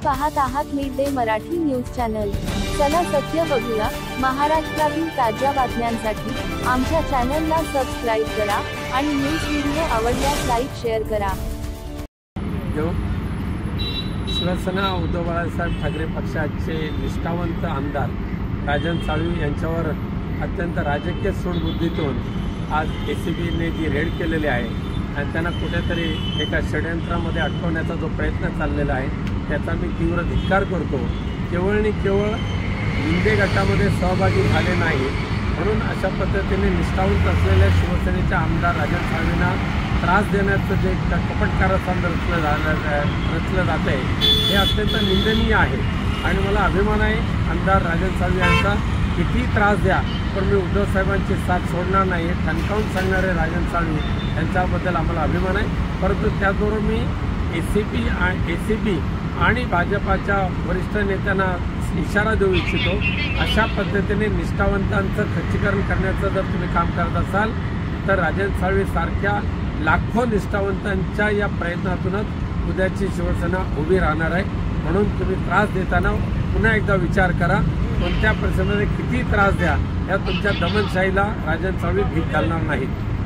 पाहत आहात mid day Marathi news channel. चला सत्य बघूया। महाराष्ट्रातील ताज्या बातम्यांसाठी आमच्या चॅनलला सबस्क्राइब करा आणि न्यूज व्हिडिओ आवडल्यास लाईक शेअर करा। शिवसेना उद्धव बाळासाहेब ठाकरे पक्षाचे निष्ठावंत आमदार राजन साळवी यांच्यावर अत्यंत राजकीय सूडबुद्धीतून आज एसीबीने जी रेड केलेली आहे आणि त्यांना कुठेतरी एका षडयंत्रामध्ये अटकवण्याचा जो प्रयत्न चाललेला आहे त्याचा मी तीव्र धिक्कार करतो। केवळ आणि केवळ लिंबे गटामध्ये सहभागी झाले नाही म्हणून अशा पद्धतीने निष्ठावंत असलेल्या शिवसेनेच्या आमदार राजन साळवींना त्रास देण्याचं जे कपटकारस्थान रचलं जात आहे हे अत्यंत निंदनीय आहे आणि मला अभिमान आहे आमदार राजन साळवी यांचा। किती त्रास द्या पण मी उद्धव साहेबांची साथ सोडणार नाही हे ठणकावून सांगणारे राजन साळवी यांच्याबद्दल आम्हाला अभिमान आहे। परंतु त्याचबरोबर मी एसीबी आणि भाजपाच्या वरिष्ठ नेत्यांना इशारा देऊ इच्छितो, अशा पद्धतीने निष्ठावंतांचं खच्चीकरण करण्याचं जर तुम्ही काम करत असाल तर राजन साळवी सारख्या लाखो निष्ठावंतांच्या या प्रयत्नातूनच उद्याची शिवसेना उभी राहणार आहे। म्हणून तुम्ही त्रास देताना पुन्हा एकदा विचार करा, कोणत्या परिस्थितीमध्ये किती त्रास द्या, या तुमच्या दमनशाहीला राजन साळवी भीक घालणार नाहीत।